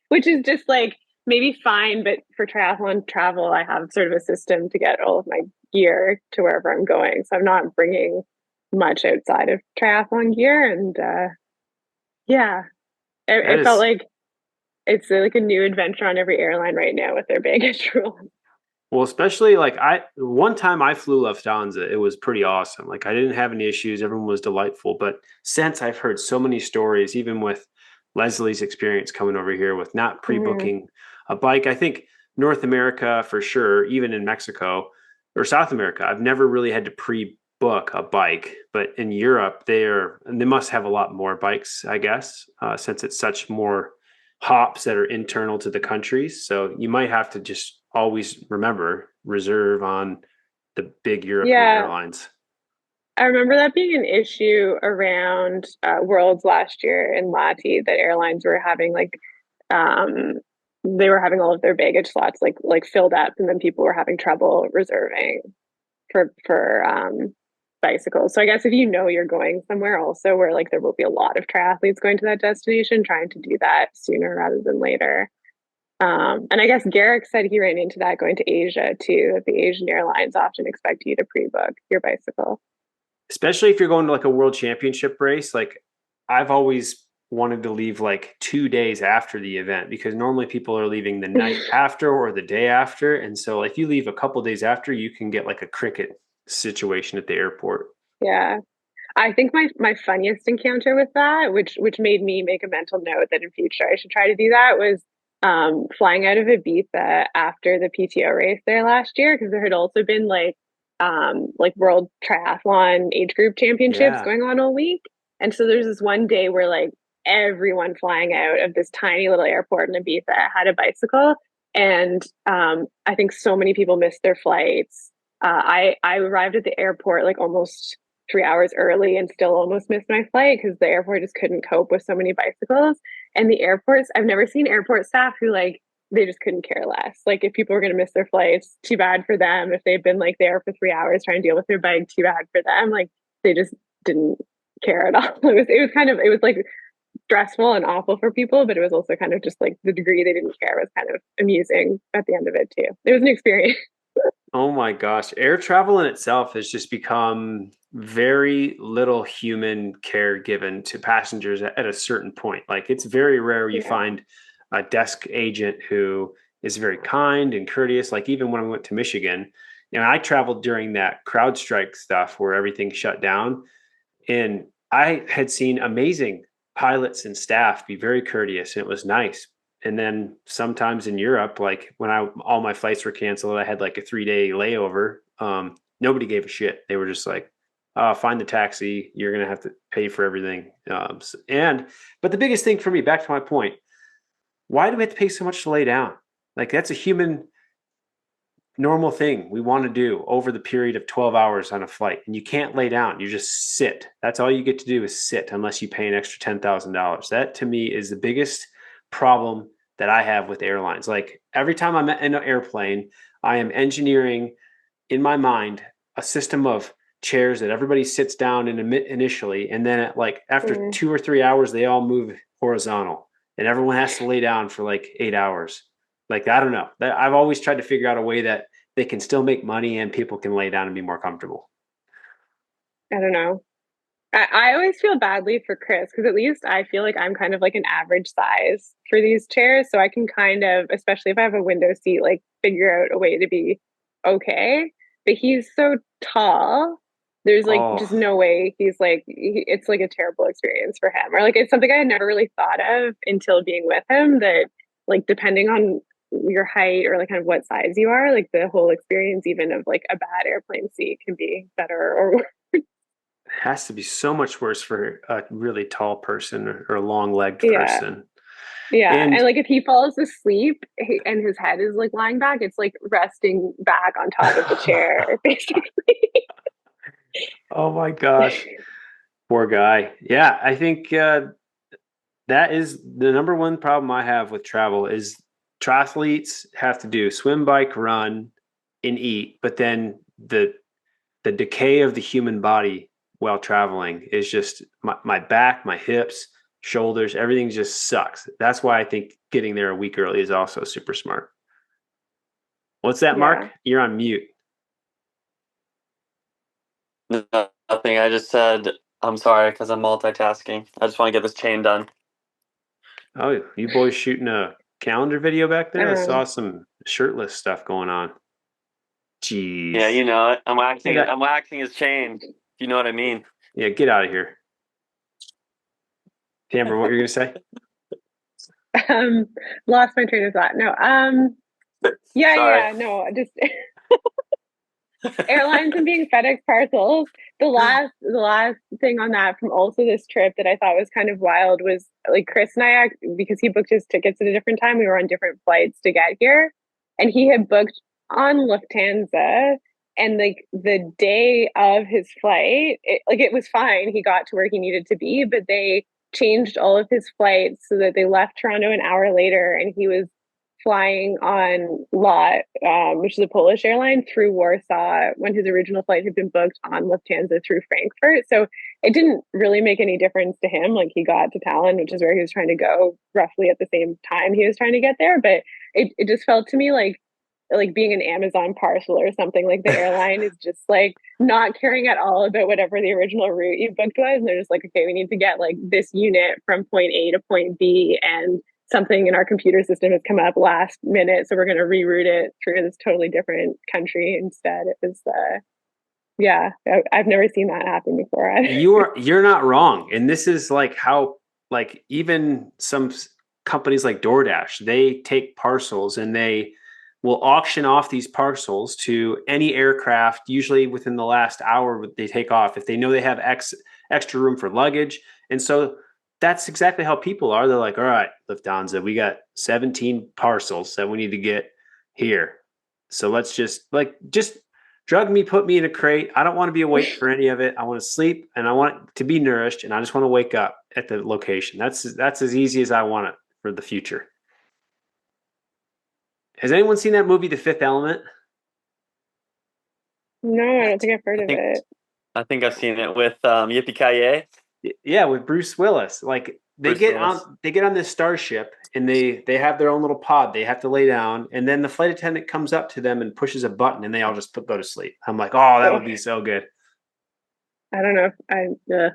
Speaker 2: which is just like maybe fine. But for triathlon travel, I have sort of a system to get all of my gear to wherever I'm going. So I'm not bringing much outside of triathlon gear. And yeah,
Speaker 1: That
Speaker 2: it felt
Speaker 1: is
Speaker 2: like it's like a new adventure on every airline right now with their baggage rules.
Speaker 1: well, especially like I one time I flew Lufthansa, it was pretty awesome. Like I didn't have any issues, everyone was delightful. But since I've heard so many stories, even with Leslie's experience coming over here with not
Speaker 2: Mm-hmm.
Speaker 1: pre-booking a bike, I think North America for sure, even in Mexico or South America, I've never really had to pre-book a bike. But in Europe, they must have a lot more bikes, I guess, since it's such more hops that are internal to the countries. So you might have to just always remember reserve on the big European
Speaker 2: Yeah,
Speaker 1: airlines.
Speaker 2: I remember that being an issue around Worlds last year in Lati that airlines were having um, they were having all of their baggage slots like filled up, and then people were having trouble reserving for bicycles. So I guess if you know you're going somewhere also where like there will be a lot of triathletes going to that destination, trying to do that sooner rather than later. And I guess Garrick said he ran into that going to Asia too, that the Asian airlines often expect you to pre-book your bicycle.
Speaker 1: Especially if you're going to like a world championship race. Like I've always wanted to leave like 2 days after the event because normally people are leaving the night after or the day after. And so if you leave a couple days after, you can get like a cricket situation at the airport.
Speaker 2: Yeah. I think my funniest encounter with that, which made me make a mental note that in future I should try to do that, was flying out of Ibiza after the PTO race there last year because there had also been like world triathlon age group championships
Speaker 1: Yeah.
Speaker 2: going on all week. And so there's this one day where like everyone flying out of this tiny little airport in Ibiza had a bicycle. And I think so many people missed their flights. I arrived at the airport like almost 3 hours early and still almost missed my flight because the airport just couldn't cope with so many bicycles. And the airports, I've never seen airport staff who like they just couldn't care less. Like if people were going to miss their flights, too bad for them. If they've been like there for 3 hours trying to deal with their bike, too bad for them. Like they just didn't care at all. It was like stressful and awful for people, but it was also kind of just like the degree they didn't care was kind of amusing at the end of it too. It was an experience.
Speaker 1: Oh my gosh. Air travel in itself has just become very little human care given to passengers at a certain point. Like it's very rare you
Speaker 2: Yeah.
Speaker 1: find a desk agent who is very kind and courteous. Like even when I went to Michigan, I traveled during that crowd strike stuff where everything shut down. And I had seen amazing pilots and staff be very courteous, and it was nice. And then sometimes in Europe, like when all my flights were canceled, I had like a 3 day layover. Nobody gave a shit. They were just like, find the taxi. You're gonna have to pay for everything. But the biggest thing for me, back to my point, why do we have to pay so much to lay down? Like that's a human normal thing we want to do over the period of 12 hours on a flight. And you can't lay down. You just sit. That's all you get to do is sit unless you pay an extra $10,000. That to me is the biggest problem that I have with airlines. Like every time I'm in an airplane, I am engineering in my mind a system of chairs that everybody sits down in initially, and then like after
Speaker 2: Mm.
Speaker 1: 2 or 3 hours, they all move horizontal, and everyone has to lay down for like 8 hours. Like I don't know. I've always tried to figure out a way that they can still make money and people can lay down and be more comfortable.
Speaker 2: I don't know. I always feel badly for Chris because at least I feel like I'm kind of like an average size for these chairs. So I can kind of, especially if I have a window seat, like figure out a way to be okay. But he's so tall. There's like
Speaker 1: Oh,
Speaker 2: just no way he's like, it's like a terrible experience for him. Or like it's something I had never really thought of until being with him that like depending on your height or like kind of what size you are, like the whole experience, even of like a bad airplane seat can be better or
Speaker 1: it has to be so much worse for a really tall person or a long-legged
Speaker 2: yeah.
Speaker 1: person.
Speaker 2: Yeah, and
Speaker 1: And
Speaker 2: like if he falls asleep and his head is like lying back, it's like resting back on top of the chair, basically.
Speaker 1: oh my gosh, poor guy. Yeah, I think that is the number one problem I have with travel is triathletes have to do swim, bike, run, and eat, but then the decay of the human body while traveling is just my back, my hips, shoulders, everything just sucks. That's why I think getting there a week early is also super smart. What's that, Mark?
Speaker 2: Yeah.
Speaker 1: You're on mute.
Speaker 3: Nothing. I just said I'm sorry because I'm multitasking. I just want to get this chain done.
Speaker 1: Oh, you boys shooting a calendar video back there? I saw
Speaker 2: Um,
Speaker 1: some shirtless stuff going on.
Speaker 3: Yeah,
Speaker 1: Jeez.
Speaker 3: you know it. I'm
Speaker 1: Hey,
Speaker 3: waxing.
Speaker 1: that,
Speaker 3: I'm waxing his chain. If you know what I mean.
Speaker 1: yeah, get out of here. Tamara, what you're gonna say?
Speaker 2: um, lost my train of thought. No, yeah,
Speaker 3: Sorry.
Speaker 2: yeah, no, just airlines and being FedEx parcels. The last thing on that from also this trip that I thought was kind of wild was like Chris and I, because he booked his tickets at a different time, we were on different flights to get here, and he had booked on Lufthansa. And like the day of his flight, it was fine. He got to where he needed to be, but they changed all of his flights so that they left Toronto an hour later, and he was flying on LOT, which is a Polish airline, through Warsaw when his original flight had been booked on Lufthansa through Frankfurt. So it didn't really make any difference to him. Like he got to Tallinn, which is where he was trying to go, roughly at the same time he was trying to get there. But it just felt to me like being an Amazon parcel or something. Like the airline is just like not caring at all about whatever the original route you booked was. And they're just like, okay, we need to get like this unit from point A to point B, and something in our computer system has come up last minute, so we're going to reroute it through this totally different country instead. It was yeah, I've never seen that happen before.
Speaker 1: You're not wrong, and this is like how like even some companies like DoorDash, they take parcels and they will auction off these parcels to any aircraft usually within the last hour they take off if they know they have extra room for luggage. And so that's exactly how people are. They're like, all right, Lufthansa, we got 17 parcels that we need to get here, so let's just drug me, put me in a crate. I don't want to be awake for any of it. I want to sleep and I want to be nourished, and I just want to wake up at the location. That's as easy as I want it for the future. Has anyone seen that movie, The Fifth Element?
Speaker 2: No, I don't think I've heard
Speaker 3: I
Speaker 2: of
Speaker 3: think
Speaker 2: it.
Speaker 3: I think I've seen it with Yippee Ki
Speaker 1: Yeah, with Bruce Willis. Like
Speaker 3: Bruce Willis.
Speaker 1: they get on this starship and they have their own little pod. They have to lay down, and then the flight attendant comes up to them and pushes a button, and they all just go to sleep. I'm like, oh, that
Speaker 2: Oh,
Speaker 1: would be so good.
Speaker 2: I don't know if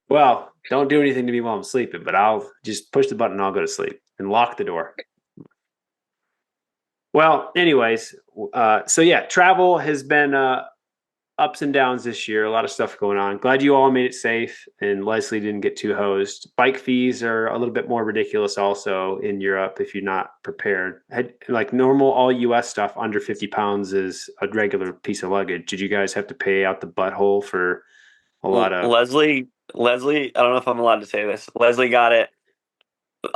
Speaker 1: Well, don't do anything to me while I'm sleeping, but I'll just push the button and I'll go to sleep and lock the door. Well, anyways, so yeah, travel has been ups and downs this year. A lot of stuff going on. Glad you all made it safe, and Leslie didn't get too hosed. Bike fees are a little bit more ridiculous also in Europe if you're not prepared. Like normal all US stuff under 50 pounds is a regular piece of luggage. Did you guys have to pay out the butthole for a lot of?
Speaker 3: Leslie, I don't know if I'm allowed to say this. Leslie got it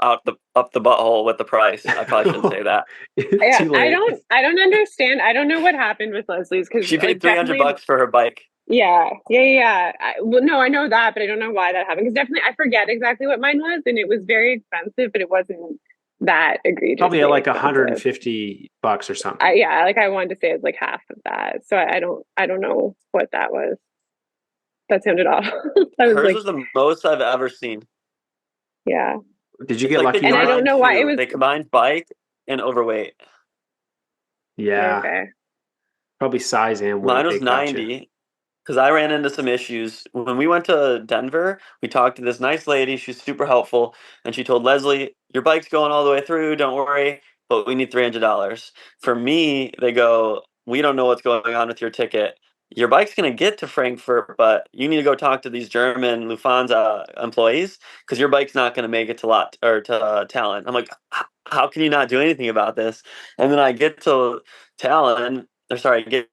Speaker 3: out the up the butthole with the price. I probably shouldn't say that.
Speaker 2: yeah,
Speaker 1: Too late.
Speaker 2: I don't understand. I don't know what happened with Leslie's because
Speaker 3: She paid
Speaker 2: like
Speaker 3: 300
Speaker 2: definitely
Speaker 3: bucks for her bike.
Speaker 2: yeah. Well, no, I know that, but I don't know why that happened. Because definitely, I forget exactly what mine was, and it was very expensive, but it wasn't that
Speaker 1: Probably at
Speaker 2: egregiously
Speaker 1: like
Speaker 2: expensive.
Speaker 1: $150 or something.
Speaker 2: Yeah, like I wanted to say it's like half of that. So I don't know what that was. That sounded awful. I was
Speaker 3: Hers
Speaker 2: like,
Speaker 3: was the most I've ever seen.
Speaker 2: yeah.
Speaker 1: Did you
Speaker 3: It's
Speaker 1: get
Speaker 3: like they
Speaker 1: lucky,
Speaker 2: And I
Speaker 1: Mark?
Speaker 2: don't
Speaker 3: combined
Speaker 2: know why it
Speaker 3: two.
Speaker 2: was
Speaker 3: They combined bike and overweight.
Speaker 1: Yeah,
Speaker 2: okay.
Speaker 1: probably size and
Speaker 3: Mine
Speaker 1: weight. They
Speaker 3: was
Speaker 1: got you.
Speaker 3: 90 because I ran into some issues. When we went to Denver, we talked to this nice lady. She's super helpful. And she told Leslie, your bike's going all the way through. Don't worry, but we need $300. For me, they go, we don't know what's going on with your ticket. Your bike's going to get to Frankfurt, but you need to go talk to these German Lufthansa employees because your bike's not going to make it to Lot or to Tallinn. I'm like, how can you not do anything about this? And then I get to Tallinn, or sorry, get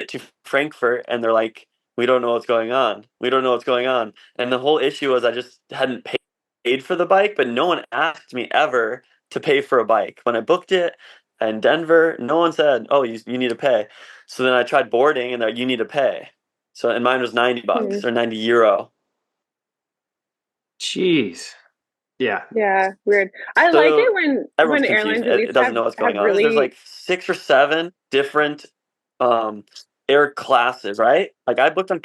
Speaker 3: to Frankfurt, and they're like, we don't know what's going on. We don't know what's going on. And the whole issue was I just hadn't paid for the bike, but no one asked me ever to pay for a bike. When I booked it in Denver, no one said, oh, you need to pay. So then I tried boarding, and they're like, you need to pay. So, and mine was 90
Speaker 2: Hmm.
Speaker 3: bucks or 90 euro.
Speaker 1: Jeez. Yeah.
Speaker 2: Yeah, weird. I like
Speaker 3: So
Speaker 2: it when
Speaker 3: everyone's confused.
Speaker 2: airlines at
Speaker 3: It
Speaker 2: least
Speaker 3: doesn't know what's
Speaker 2: have
Speaker 3: going on. There's
Speaker 2: really
Speaker 3: like 6 or 7 different um, air classes, right? Like I booked on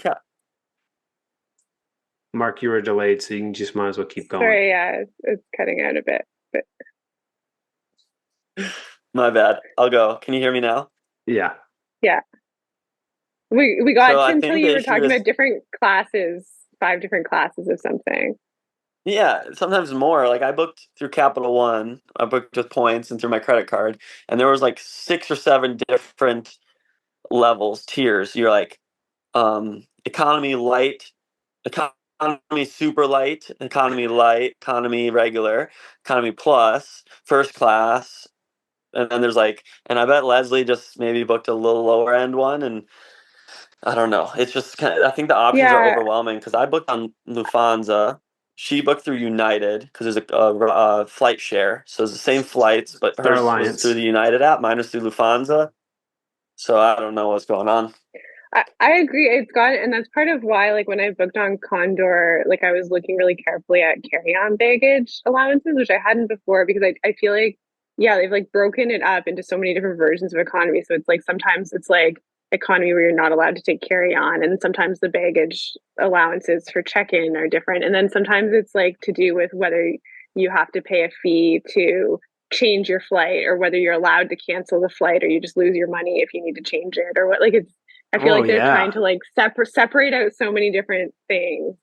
Speaker 1: Mark, you were delayed, so you can just might as well keep going.
Speaker 2: sorry, yeah, it's cutting out a bit. But
Speaker 3: My bad. I'll go. Can you hear me now?
Speaker 1: Yeah.
Speaker 2: yeah. We
Speaker 3: So
Speaker 2: got to
Speaker 3: I
Speaker 2: until
Speaker 3: think the
Speaker 2: you were
Speaker 3: issue
Speaker 2: talking
Speaker 3: is,
Speaker 2: about different classes, 5 different classes of something.
Speaker 3: yeah, sometimes more. Like I booked through Capital One. I booked with points and through my credit card, and there was like 6 or 7 different levels, tiers. You're like economy light, economy super light, economy regular, economy plus, first class, and then there's like, and I bet Leslie just maybe booked a little lower end one, and I don't know. It's just kind of, I think the options are
Speaker 2: Yeah,
Speaker 3: overwhelming because I booked on Lufthansa. She booked through United because there's a flight share. So it's the same flights, but
Speaker 1: Star
Speaker 3: hers was through
Speaker 1: Alliance.
Speaker 3: the United app. Mine was through Lufthansa. So I don't know what's going on.
Speaker 2: I agree. It's got, and that's part of why, like, when I booked on Condor, like, I was looking really carefully at carry-on baggage allowances, which I hadn't before, because I feel like, yeah, they've like broken it up into so many different versions of economy. So it's like sometimes it's like economy where you're not allowed to take carry-on, and sometimes the baggage allowances for check-in are different, and then sometimes it's like to do with whether you have to pay a fee to change your flight or whether you're allowed to cancel the flight or you just lose your money if you need to change it or what, like it's I feel
Speaker 1: Oh
Speaker 2: like they're trying
Speaker 1: yeah.
Speaker 2: to like separate out so many different things.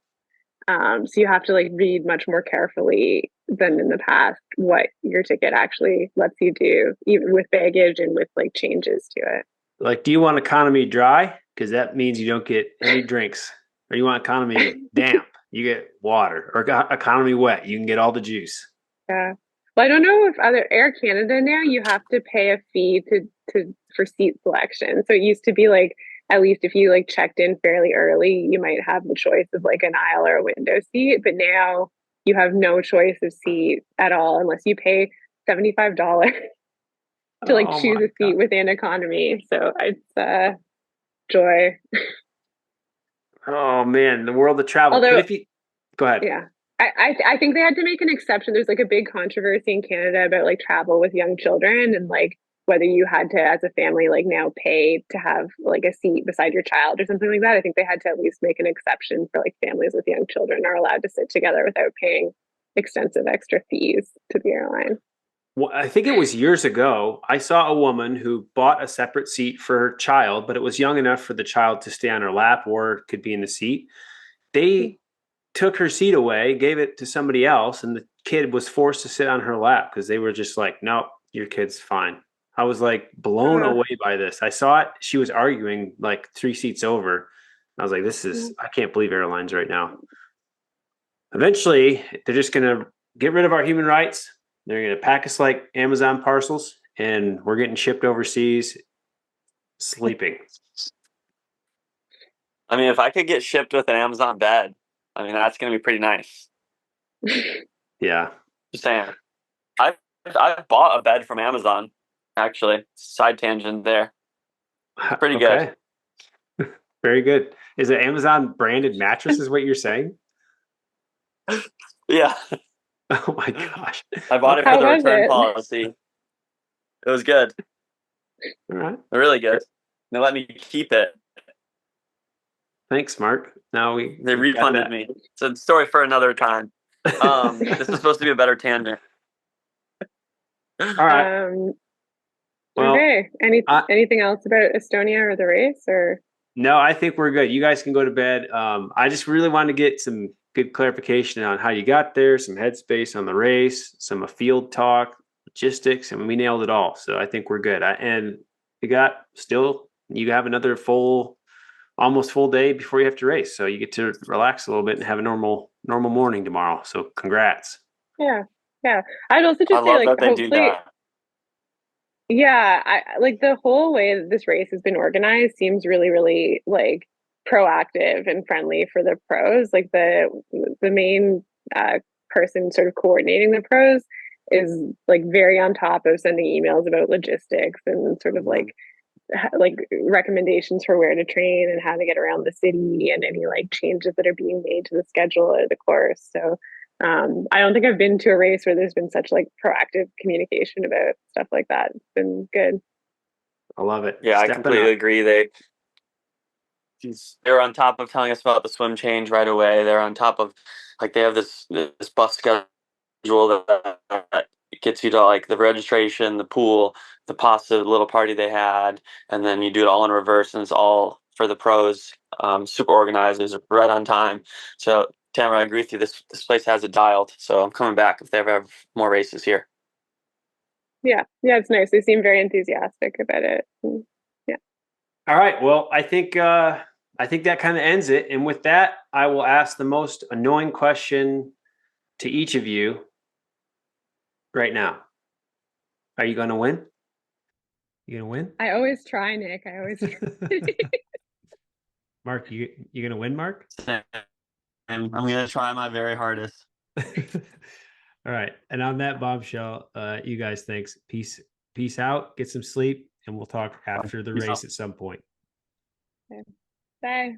Speaker 2: So you have to like read much more carefully than in the past what your ticket actually lets you do, even with baggage and with like changes to it.
Speaker 1: Like, do you want economy dry? Because that means you don't get any drinks. Or you want economy damp? You get water. Or economy wet? You can get all the juice.
Speaker 2: Yeah. Well, I don't know if other Air Canada now you have to pay a fee to for seat selection. So it used to be like at least if you like checked in fairly early, you might have the choice of like an aisle or a window seat. But now you have no choice of seat at all unless you pay $75 to like
Speaker 1: Oh
Speaker 2: choose
Speaker 1: my
Speaker 2: a
Speaker 1: god.
Speaker 2: seat within economy. So it's joy.
Speaker 1: Oh man, the world of travel. But
Speaker 2: Although
Speaker 1: if you go ahead.
Speaker 2: yeah. I think they had to make an exception. There's like a big controversy in Canada about like travel with young children and like whether you had to, as a family, like now pay to have like a seat beside your child or something like that. I think they had to at least make an exception for like families with young children are allowed to sit together without paying extensive extra fees to the airline.
Speaker 1: Well, I think it was years ago. I saw a woman who bought a separate seat for her child, but it was young enough for the child to stay on her lap or could be in the seat. They took her seat away, gave it to somebody else, and the kid was forced to sit on her lap because they were just like, nope, your kid's fine. I was like blown
Speaker 2: Uh,
Speaker 1: away by this. I saw it. She was arguing like 3 seats over. I was like, I can't believe airlines right now. Eventually, they're just going to get rid of our human rights. They're going to pack us like Amazon parcels, and we're getting shipped overseas sleeping.
Speaker 3: I mean, if I could get shipped with an Amazon bed, I mean, that's going to be pretty nice.
Speaker 1: Yeah.
Speaker 3: Just saying. I I bought a bed from Amazon, actually. Side tangent there. Pretty good.
Speaker 1: Okay. Very good. Is it Amazon branded mattress, is what you're saying?
Speaker 3: Yeah.
Speaker 1: Oh my gosh.
Speaker 3: I bought it for
Speaker 2: How
Speaker 3: the
Speaker 2: was
Speaker 3: return
Speaker 2: it?
Speaker 3: policy. It was good.
Speaker 1: All right.
Speaker 3: Really good. They let me keep it.
Speaker 1: Thanks, Mark. Now
Speaker 3: They
Speaker 1: we got
Speaker 3: refunded
Speaker 1: that.
Speaker 3: me. It's a story for another time. This is supposed to be a better tangent.
Speaker 1: All right. Well,
Speaker 2: Okay. Anything else about Estonia or the race or?
Speaker 1: no, I think we're good. You guys can go to bed. I just really wanted to get some good clarification on how you got there, some headspace on the race, some field talk, logistics, and we nailed it all. So I think we're good. And you have another almost full day before you have to race. So you get to relax a little bit and have a normal morning tomorrow. So congrats.
Speaker 2: Yeah. Yeah. I'd also
Speaker 3: I
Speaker 2: just say
Speaker 3: love
Speaker 2: like
Speaker 3: that they do
Speaker 2: hopefully,
Speaker 3: that.
Speaker 2: yeah, I like the whole way that this race has been organized seems really, really like proactive and friendly for the pros. Like the main person sort of coordinating the pros is like very on top of sending emails about logistics and sort of like recommendations for where to train and how to get around the city and any like changes that are being made to the schedule or the course. So I don't think I've been to a race where there's been such like proactive communication about stuff like that. It's been good.
Speaker 1: I love it.
Speaker 3: Yeah, I
Speaker 1: Stepping
Speaker 3: completely
Speaker 1: up.
Speaker 3: agree. They're on top of telling us about the swim change right away. They're on top of like they have this bus schedule that gets you to like the registration, the pool, the pasta little party they had, and then you do it all in reverse, and it's all for the pros. Super organized, is right on time. So Tamara, I agree with you. This place has it dialed. So I'm coming back if they ever have more races here.
Speaker 2: Yeah, yeah, it's nice. They seem very enthusiastic about it. Yeah.
Speaker 1: All right. Well, I think that kind of ends it. And with that, I will ask the most annoying question to each of you right now. Are you going to win? You going to win?
Speaker 2: I always try, Nick. I always try.
Speaker 1: Mark, you going to win, Mark?
Speaker 3: I'm gonna try my very hardest.
Speaker 1: All right. And on that bombshell, you guys, thanks. Peace out. Get some sleep, and we'll talk after the
Speaker 3: Peace
Speaker 1: race
Speaker 3: out.
Speaker 1: at some point.
Speaker 2: Bye.